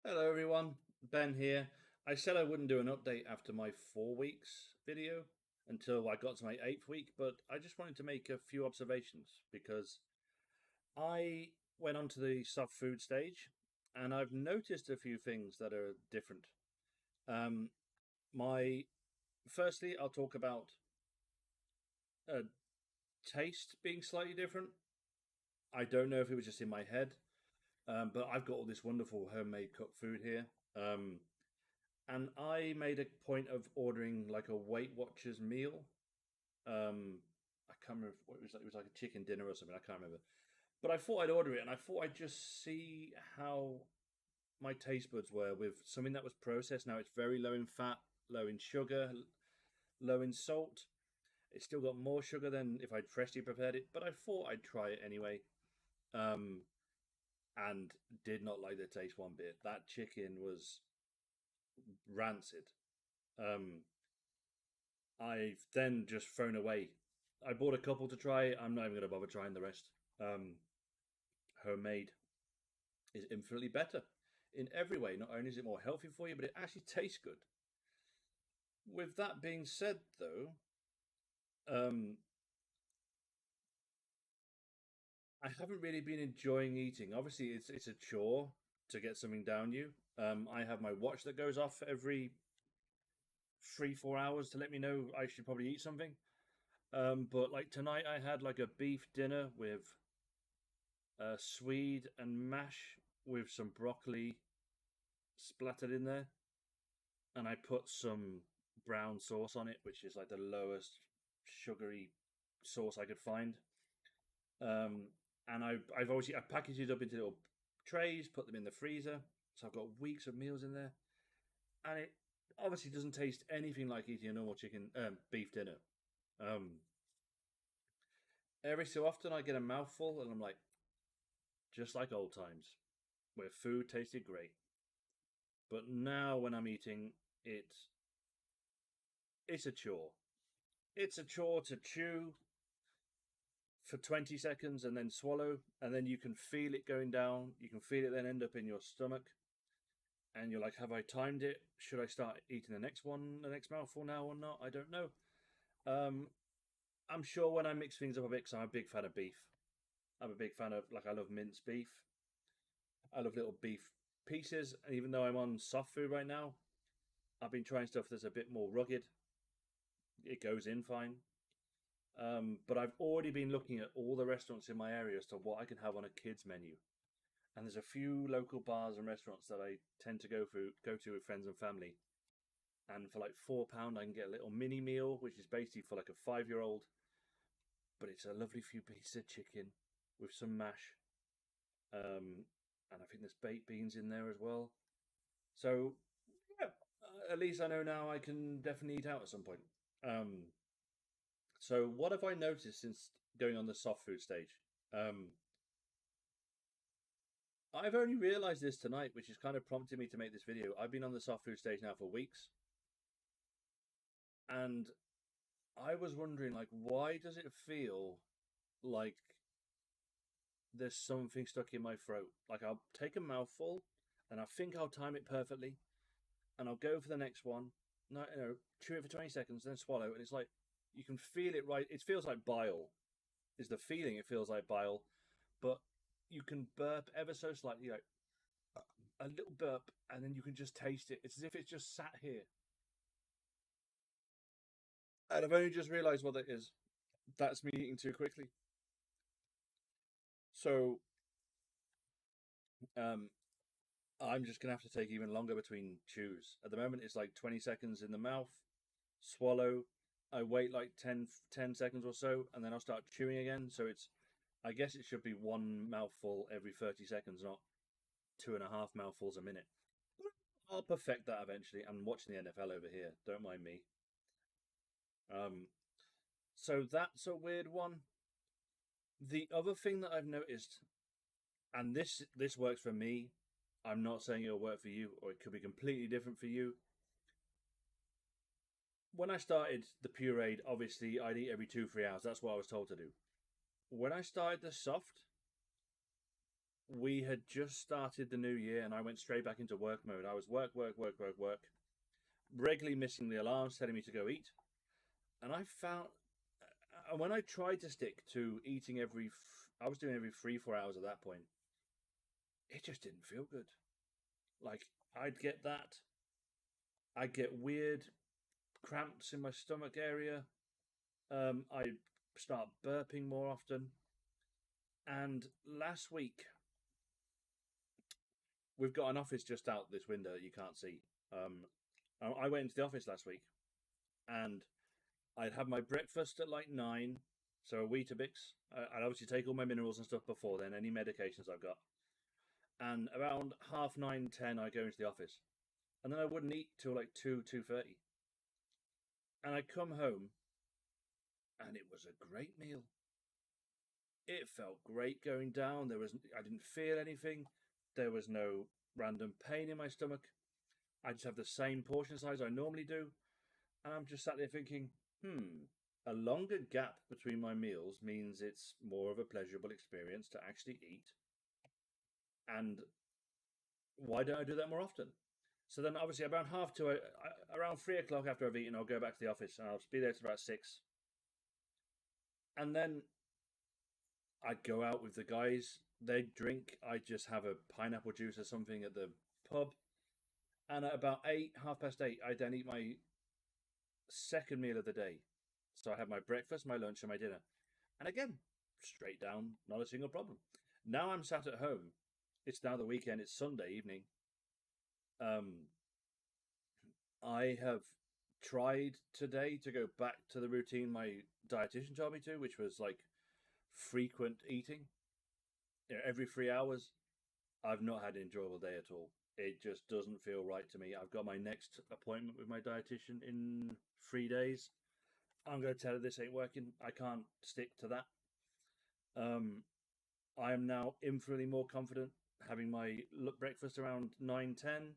Hello everyone, Ben here. I said I wouldn't do an update after my 4 weeks video until I got to my 8th week, but I just wanted to make a few observations because I went onto the soft food stage and I've noticed a few things that are different. Um, my Firstly, I'll talk about taste being slightly different. I don't know if it was just in my head, but I've got all this wonderful homemade cooked food here. And I made a point of ordering like a Weight Watchers meal. I can't remember what it was like. It was like a chicken dinner or something. I can't remember. But I thought I'd order it, and I thought I'd just see how my taste buds were with something that was processed. Now it's very low in fat, low in sugar, low in salt. It's still got more sugar than if I'd freshly prepared it, but I thought I'd try it anyway. Um, and did not like the taste one bit. That chicken was rancid. Um, I've then just thrown away. I bought a couple to try. I'm not even going to bother trying the rest. Um, Homemade is infinitely better in every way. Not only is it more healthy for you, but it actually tastes good. With that being said, though, um, I haven't really been enjoying eating. Obviously, it's a chore to get something down you. I have my watch that goes off every 3 4 hours to let me know I should probably eat something. But like tonight, I had like a beef dinner with swede and mash with some broccoli splattered in there, and I put some brown sauce on it, which is like the lowest sugary sauce I could find. Um, and I've obviously I packaged it up into little trays, put them in the freezer, so I've got weeks of meals in there, and it obviously doesn't taste anything like eating a normal chicken beef dinner. Um, every so often I get a mouthful, and I'm like, just like old times, where food tasted great. But now when I'm eating, it's it's a chore. It's a chore to chew for 20 seconds and then swallow, and then you can feel it going down. You can feel it then end up in your stomach, and you're like, have I timed it? Should I start eating the next one, the next mouthful now or not? I don't know. Um, I'm sure when I mix things up a bit, because I'm a big fan of beef. I'm a big fan of, like, I love minced beef. I love little beef pieces, and even though I'm on soft food right now, I've been trying stuff that's a bit more rugged. It goes in fine. But I've already been looking at all the restaurants in my area as to what I can have on a kids menu. And there's a few local bars and restaurants that I tend to go to with friends and family. And for like £4, I can get a little mini meal, which is basically for like a 5 year old. But it's a lovely few pieces of chicken with some mash. Um, and I think there's baked beans in there as well. So yeah, at least I know now I can definitely eat out at some point. Um, so what have I noticed since going on the soft food stage? Um, I've only realized this tonight, which has kind of prompted me to make this video. I've been on the soft food stage now for weeks, and I was wondering, like, why does it feel like there's something stuck in my throat? Like, I'll take a mouthful, and I think I'll time it perfectly, and I'll go for the next one. No, chew it for 20 seconds, then swallow, and it's like you can feel it right. It feels like bile. Is the feeling? It feels like bile, but you can burp ever so slightly, like a little burp, and then you can just taste it. It's as if it's just sat here. And I've only just realised what that is. That's me eating too quickly. So um, I'm just gonna have to take even longer between chews. At the moment, it's like 20 seconds in the mouth, swallow. I wait like 10 seconds or so, and then I'll start chewing again. So I guess it should be one mouthful every 30 seconds, not two and a half mouthfuls a minute. I'll perfect that eventually. I'm watching the NFL over here. Don't mind me. Um, so that's a weird one. The other thing that I've noticed, and this works for me. I'm not saying it'll work for you, or it could be completely different for you. When I started the pureed, obviously I'd eat every 2 3 hours. That's what I was told to do. When I started the soft, we had just started the new year and I went straight back into work mode. I was work, regularly missing the alarms telling me to go eat. And I found, and when I tried to stick to eating I was doing every 3, 4 hours at that point, it just didn't feel good. Like, I'd get that. I'd get weird cramps in my stomach area. I start burping more often. And last week, we've got an office just out this window that you can't see. Um, I went into the office last week, and I'd have my breakfast at like 9, so a Weetabix. I'd obviously take all my minerals and stuff before then, any medications I've got. And around half 9, 10, I go into the office, and then I wouldn't eat till like 2, 2:30. And I come home, and it was a great meal. It felt great going down. I didn't feel anything. There was no random pain in my stomach. I just have the same portion size I normally do. And I'm just sat there thinking, a longer gap between my meals means it's more of a pleasurable experience to actually eat. And why don't I do that more often? So then, obviously, around half two, around 3 o'clock after I've eaten, I'll go back to the office and I'll be there till about 6. And then I'd go out with the guys. They'd drink. I'd just have a pineapple juice or something at the pub. And at about 8, 8:30, I'd then eat my second meal of the day. So I have my breakfast, my lunch, and my dinner. And again, straight down, not a single problem. Now I'm sat at home. It's now the weekend. It's Sunday evening. I have tried today to go back to the routine my dietitian told me to, which was like frequent eating. Every 3 hours. I've not had an enjoyable day at all. It just doesn't feel right to me. I've got my next appointment with my dietitian in 3 days. I'm going to tell her this ain't working. I can't stick to that. I am now infinitely more confident having my breakfast around 9, 10,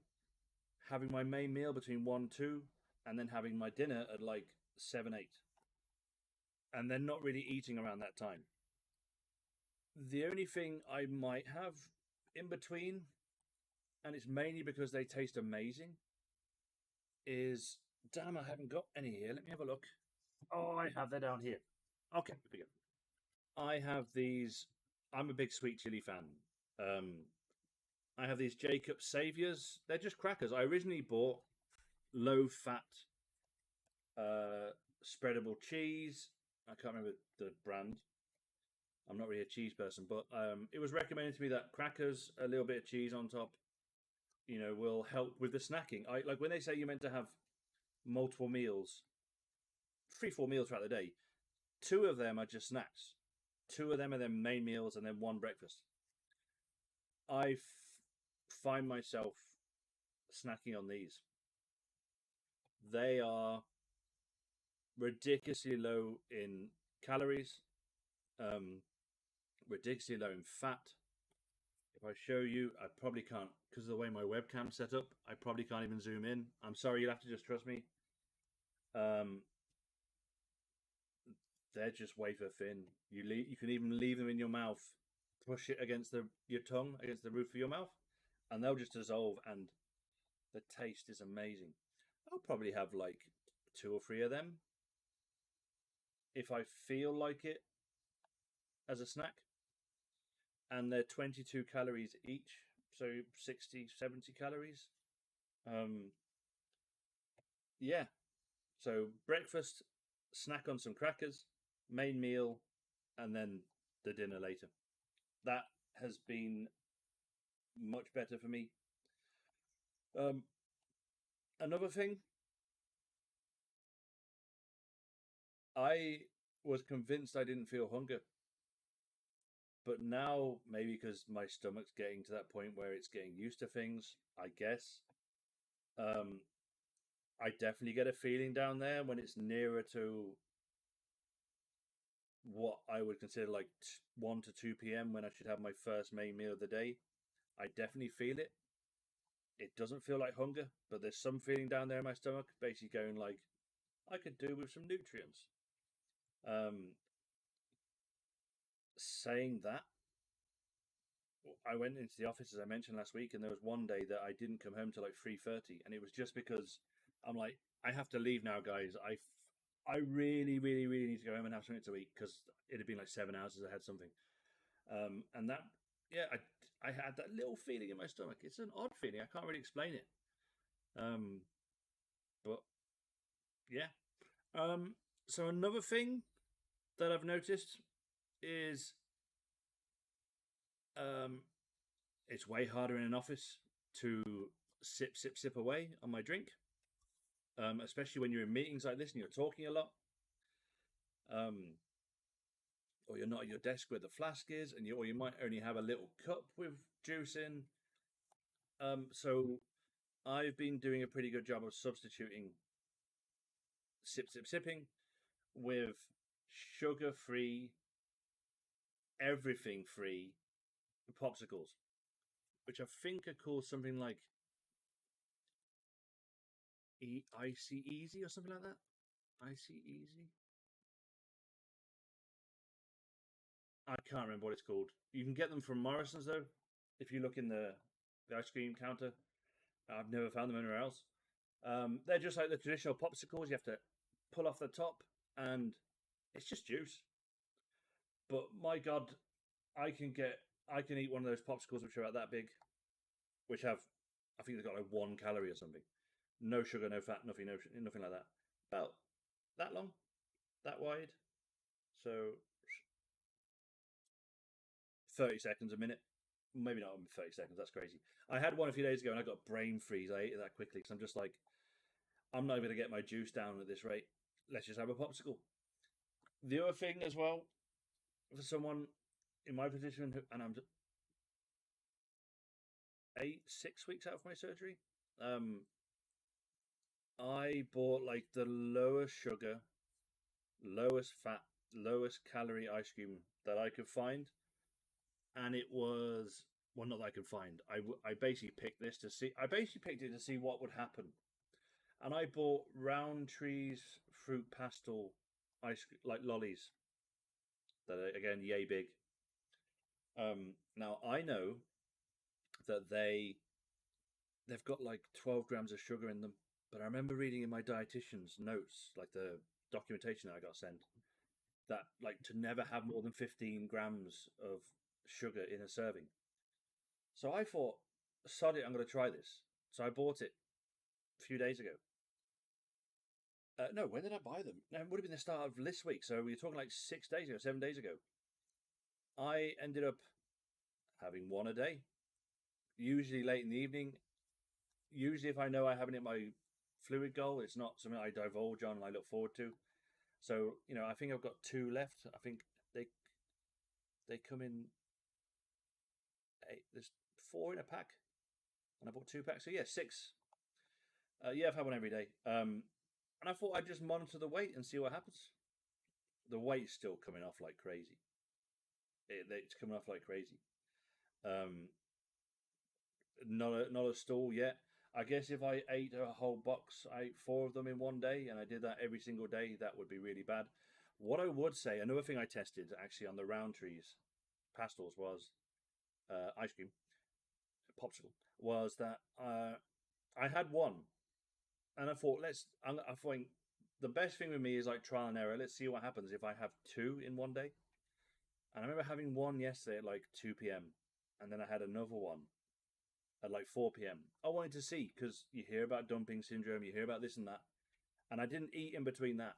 having my main meal between 1, 2, and then having my dinner at like 7, 8. And then not really eating around that time. The only thing I might have in between, and it's mainly because they taste amazing, is, damn, I haven't got any here. Let me have a look. Oh, I have. They're down here. Okay, here we go. I have these. I'm a big sweet chili fan. I have these Jacob Saviors. They're just crackers. I originally bought low fat spreadable cheese. I can't remember the brand. I'm not really a cheese person, but it was recommended to me that crackers, a little bit of cheese on top, will help with the snacking. I like when they say you're meant to have multiple meals, 3, 4 meals throughout the day. 2 of them are just snacks. 2 of them are then main meals, and then 1 breakfast. I find myself snacking on these. They are ridiculously low in calories, ridiculously low in fat. If I show you, I probably can't, because of the way my webcam's set up, I probably can't even zoom in. I'm sorry, you'll have to just trust me. They're just wafer thin. You can even leave them in your mouth, push it against your tongue, against the roof of your mouth, and they'll just dissolve, and the taste is amazing. I'll probably have like 2 or 3 of them if I feel like it as a snack. And they're 22 calories each, so 60, 70 calories. Yeah. So breakfast, snack on some crackers, main meal, and then the dinner later. That has been much better for me. Another thing, I was convinced I didn't feel hunger. But now, maybe because my stomach's getting to that point where it's getting used to things, I guess. I definitely get a feeling down there when it's nearer to what I would consider like 1 to 2 p.m. when I should have my first main meal of the day. I definitely feel it. It doesn't feel like hunger, but there's some feeling down there in my stomach, basically going like, I could do with some nutrients. Saying that, I went into the office as I mentioned last week, and there was one day that I didn't come home till like 3:30, and it was just because I'm like, I have to leave now, guys. I really, really, really need to go home and have something to eat because it had been like 7 hours since I had something. And that, yeah, I had that little feeling in my stomach. It's an odd feeling. I can't really explain it. Um, but yeah. Um, so another thing that I've noticed is um, it's way harder in an office to sip, sip, sip away on my drink, especially when you're in meetings like this and you're talking a lot, um, or you're not at your desk where the flask is, or you might only have a little cup with juice in. So I've been doing a pretty good job of substituting sip, sip, sipping with sugar-free, everything-free popsicles, which I think are called something like Icy Easy or something like that. Icy Easy. I can't remember what it's called. You can get them from Morrison's though. If you look in the ice cream counter, I've never found them anywhere else. They're just like the traditional popsicles. You have to pull off the top, and it's just juice. But my God, I can eat one of those popsicles which are about that big, which have I think they've got like 1 calorie or something. No sugar, no fat, nothing, nothing like that. About that long, that wide. So 30 seconds a minute. Maybe not 30 seconds. That's crazy. I had one a few days ago and I got brain freeze. I ate it that quickly because I'm just like, I'm not going to get my juice down at this rate. Let's just have a popsicle. The other thing as well, for someone in my position, and I'm 6 weeks out of my surgery, um, I bought like the lowest sugar, lowest fat, lowest calorie ice cream that I could find, and it was well, not that I could find. I basically picked this to see. I basically picked it to see what would happen, and I bought Roundtree's fruit pastel ice cream, like lollies that are again yay big. Now I know that they've got like 12 grams of sugar in them, but I remember reading in my dietitian's notes, like the documentation that I got sent, that like to never have more than 15 grams of sugar in a serving. So I thought, sod it, I'm going to try this. So I bought it a few days ago. No, when did I buy them? No, it would have been the start of this week. So we were talking like 6 days ago, 7 days ago. I ended up having one a day, usually late in the evening. Usually, if I know I haven't hit my fluid goal, it's not something I divulge on and I look forward to. So, I think I've got two left. I think they come in eight. There's four in a pack, and I bought 2 packs. So yeah, six. Yeah, I've had one every day. And I thought I'd just monitor the weight and see what happens. The weight's still coming off like crazy. It's coming off like crazy. Um, not a stall yet. I guess if I ate a whole box, I ate four of them in one day, and I did that every single day, that would be really bad. What I would say, another thing I tested actually on the Roundtrees pastels was ice cream popsicle. Was that I had one, and I thought I think the best thing with me is like trial and error. Let's see what happens if I have two in one day. And I remember having one yesterday at like 2 p.m. and then I had another one at like 4 p.m. I wanted to see because you hear about dumping syndrome, you hear about this and that, and I didn't eat in between that,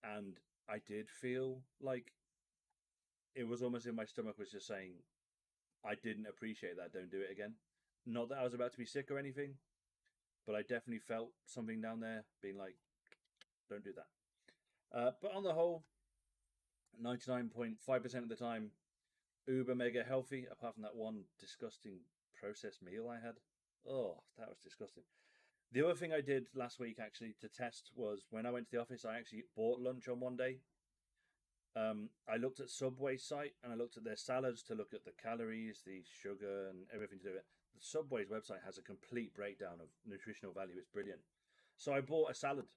and I did feel like it was almost in my stomach was just saying, I didn't appreciate that. Don't do it again. Not that I was about to be sick or anything, but I definitely felt something down there being like, don't do that. But on the whole, 99.5% of the time, uber mega healthy, apart from that one disgusting processed meal I had. Oh, that was disgusting. The other thing I did last week actually to test was when I went to the office, I actually bought lunch on one day. I looked at Subway's site and I looked at their salads to look at the calories, the sugar, and everything to do with it. The Subway's website has a complete breakdown of nutritional value. It's brilliant. So I bought a salad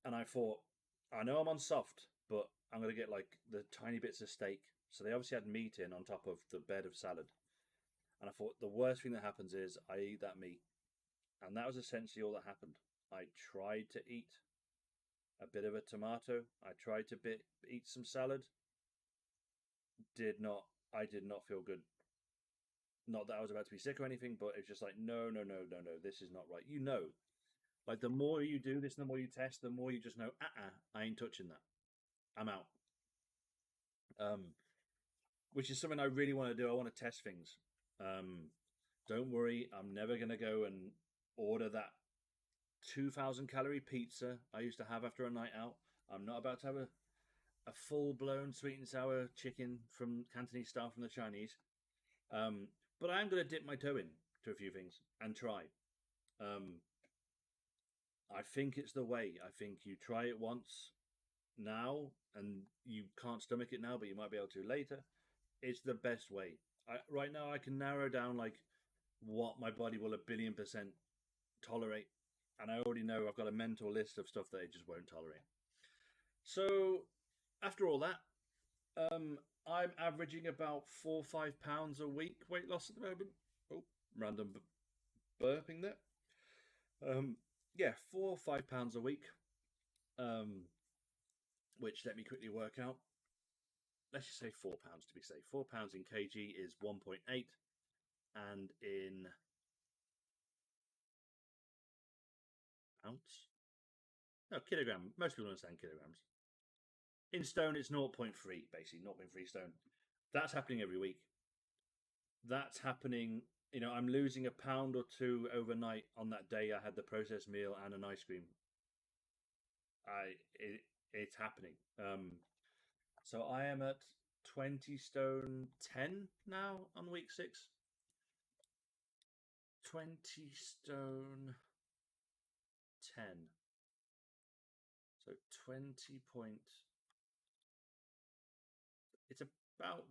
and I thought, I know I'm on soft, but I'm going to get like the tiny bits of steak. So they obviously had meat in on top of the bed of salad. And I thought the worst thing that happens is I eat that meat. And that was essentially all that happened. I tried to eat a bit of a tomato. I tried to eat some salad. I did not feel good. Not that I was about to be sick or anything, but it's just like, no, no, no, no, no, this is not right. Like the more you do this, the more you test, the more you just know, I ain't touching that. I'm out. Um, which is something I really want to do. I want to test things. Don't worry, I'm never going to go and order that 2,000 calorie pizza I used to have after a night out. I'm not about to have a full blown sweet and sour chicken from Cantonese style from the Chinese. But I am going to dip my toe in to a few things and try. I think it's the way. I think you try it once now and you can't stomach it now, but you might be able to later. It's the best way. Right now, I can narrow down like what my body will 1,000,000,000% tolerate, and I already know I've got a mental list of stuff that it just won't tolerate. So, after all that, I'm averaging about 4 or 5 pounds a week weight loss at the moment. Oh, random burping there. Yeah, 4 or 5 pounds a week. Which let me quickly work out. Let's just say 4 pounds to be safe. 4 pounds in kg is 1.8, and in ounce? No, kilogram. Most people understand kilograms. In stone, it's 0.3, basically 0.3 stone. That's happening every week. That's happening. I'm losing a pound or two overnight on that day I had the processed meal and an ice cream. It's happening. So I am at 20 stone 10 now on week 6. 20 stone 10. So 20 point. It's about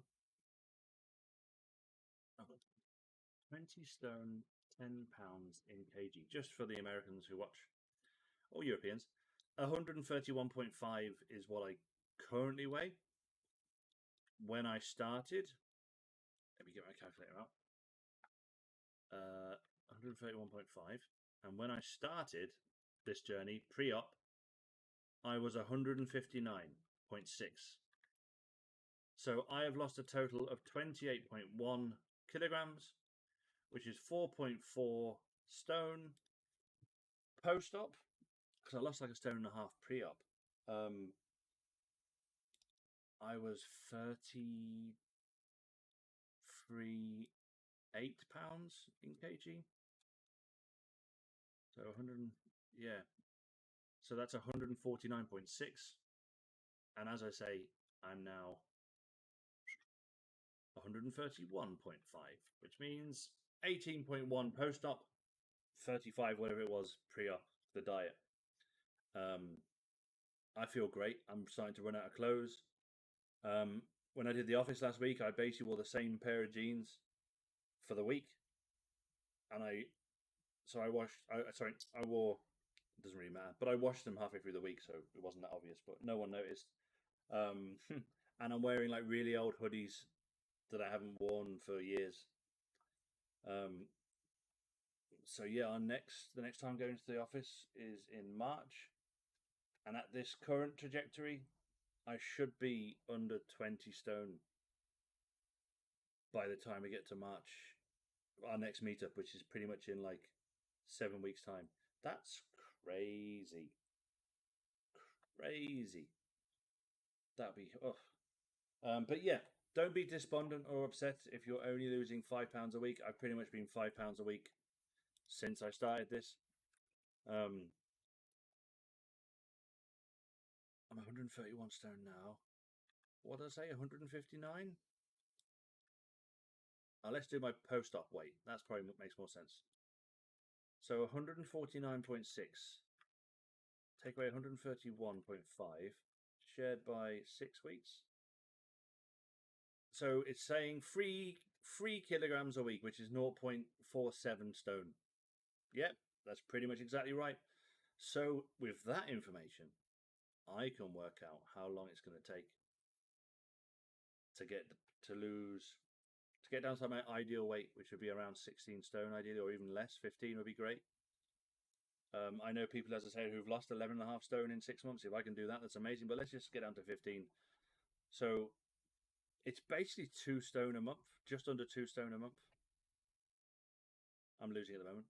20 stone 10 pounds in kg, just for the Americans who watch, or Europeans. 131.5 is what I currently weigh. When I started, let me get my calculator out. 131.5. And when I started this journey pre-op, I was 159.6. So I have lost a total of 28.1 kilograms, which is 4.4 stone post-op, because I lost like a stone and a half pre-op. I was 33.8 pounds in kg. So 100, yeah. So that's 149.6. And as I say, I'm now 131.5, which means 18.1 post-op, 35, whatever it was, pre-op, the diet. I feel great. I'm starting to run out of clothes. When I did the office last week, I basically wore the same pair of jeans for the week. And I wore, it doesn't really matter, but I washed them halfway through the week, so it wasn't that obvious, but no one noticed. And I'm wearing like really old hoodies that I haven't worn for years. So yeah, the next time going to the office is in March, and at this current trajectory, I should be under 20 stone by the time we get to March, our next meetup, which is pretty much in like 7 weeks' time. That's crazy. Crazy. That'd be but yeah, don't be despondent or upset if you're only losing 5 pounds a week. I've pretty much been 5 pounds a week since I started this. I'm 131 stone now. What did I say? 159? Let's do my post-op weight. That's probably makes more sense. So 149.6. Take away 131.5. Shared by 6 weeks. So it's saying 3 kilograms a week, which is 0.47 stone. Yep, that's pretty much exactly right. So with that information, I can work out how long it's going to take to get down to my ideal weight, which would be around 16 stone ideally, or even less. 15 would be great. I know people, as I say, who've lost 11.5 stone in 6 months. If I can do that, that's amazing. But let's just get down to 15. So it's basically 2 stone a month, just under 2 stone a month. I'm losing at the moment.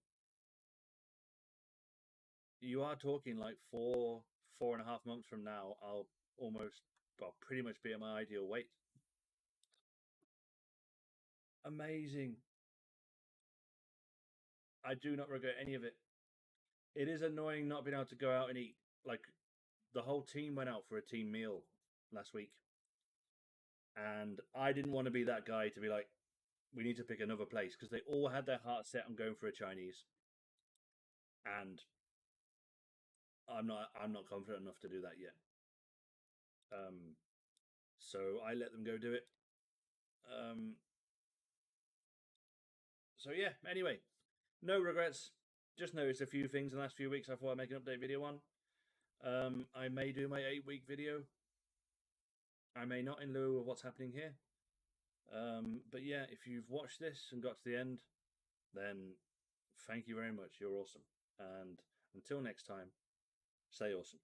You are talking like 4.5 months from now, I'll pretty much be at my ideal weight. Amazing. I do not regret any of it. It is annoying not being able to go out and eat. Like, the whole team went out for a team meal last week. And I didn't want to be that guy to be like, we need to pick another place, because they all had their heart set on going for a Chinese. And I'm not confident enough to do that yet. So I let them go do it. So yeah, anyway, no regrets. Just noticed a few things in the last few weeks I thought I'd make an update video on. I may do my 8-week video. I may not, in lieu of what's happening here. But yeah, if you've watched this and got to the end, then thank you very much. You're awesome. And until next time, stay awesome.